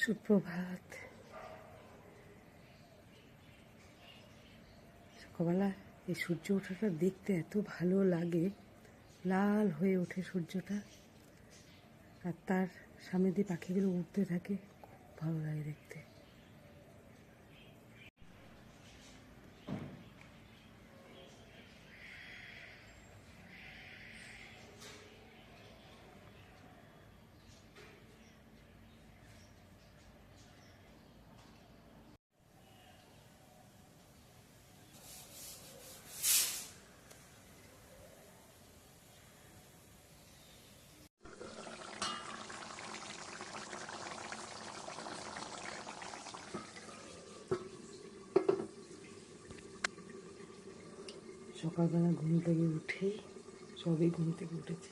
সুপ্রভাত। সকালবেলা এই সূর্য ওঠাটা দেখতে এত ভালো লাগে, লাল হয়ে ওঠে সূর্যটা, আর তার সামনে দিয়ে পাখিগুলো উঠতে থাকে, খুব ভালো লাগে দেখতে। সকালবেলা ঘুম থেকে উঠেই সবই ঘুম থেকে উঠেছি।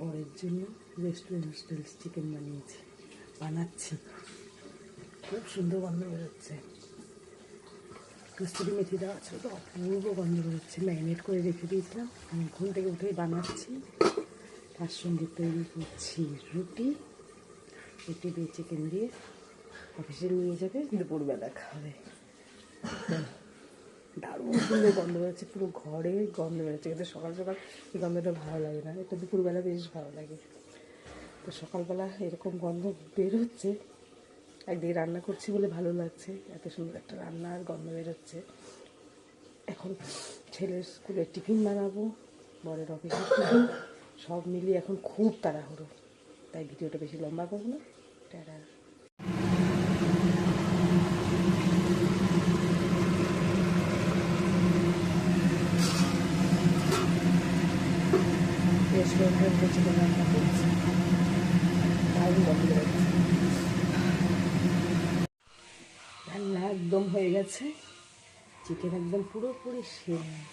বরের জন্য রেস্টুরেন্ট স্টাইল চিকেন বানাচ্ছি। খুব সুন্দর গন্ধ বেরোচ্ছে, কস্তুরি মেথি দেওয়া ছিল তো অপূর্ব গন্ধ বেরোচ্ছে। ম্যারিনেট করে রেখে দিয়েছিলাম, আমি ঘুম থেকে উঠেই বানাচ্ছি। তার সঙ্গে তৈরি করছি রুটি দিয়ে চিকেন দিয়ে অফিসে নিয়ে যাবে, দুপুরবেলা খাবে। দারুণ সুন্দর গন্ধ বেরোচ্ছে, পুরো ঘরে গন্ধ বেরোচ্ছে। কিন্তু সকাল সকাল এই গন্ধটা ভালো লাগে না, এটা দুপুরবেলা বেশ ভালো লাগে। তো সকালবেলা এরকম গন্ধ বেরোচ্ছে, একদিকে রান্না করছি বলে ভালো লাগছে, এত সুন্দর একটা রান্না আর গন্ধ বেরোচ্ছে। এখন ছেলের স্কুলে টিফিন বানাবো, বরের অফিসের টিফিন, সব মিলিয়ে এখন খুব তাড়াহুড়ো, তাই ভিডিওটা বেশি লম্বা করবো না। টাটা। রেস্টুরেন্টের চিকেন রান্না করছি, দারুণ গন্ধ বেরোচ্ছে। রান্না একদম হয়ে গেছে, চিকেন একদম পুরোপুরি সেদ্ধ,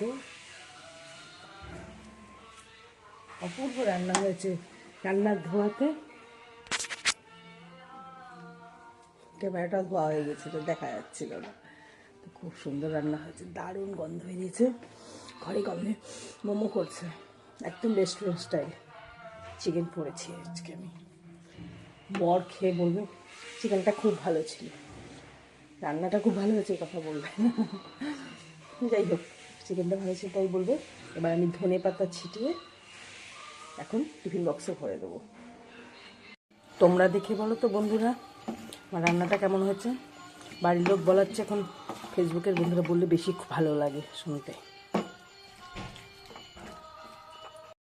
অপূর্ব রান্না হয়েছে। রান্নার ধোয়াতে ক্যামেরাটা ধোয়া হয়ে গেছিলো, দেখা যাচ্ছিল না। তো খুব সুন্দর রান্না হয়েছে, দারুণ গন্ধ বেরিয়েছে। ঘরে গন্ধে মোমো করছে, একদম রেস্টুরেন্ট স্টাইল চিকেন করেছি আজকে আমি। বর খেয়ে বলবে চিকেনটা খুব ভালো ছিল, রান্নাটা খুব ভালো হয়েছে, কথা বলবে। যাই হোক, চিকেনটা ভালো ছিল তাই বলবে। এবার আমি ধনে পাতা ছিটিয়ে এখন টিফিন বক্সে ভরে দেবো। তোমরা দেখে বলো তো বন্ধুরা, আমার রান্নাটা কেমন হয়েছে। বাড়ির লোক বলাচ্ছে, এখন ফেসবুকের বন্ধুরা বললে বেশি ভালো লাগে শুনতে।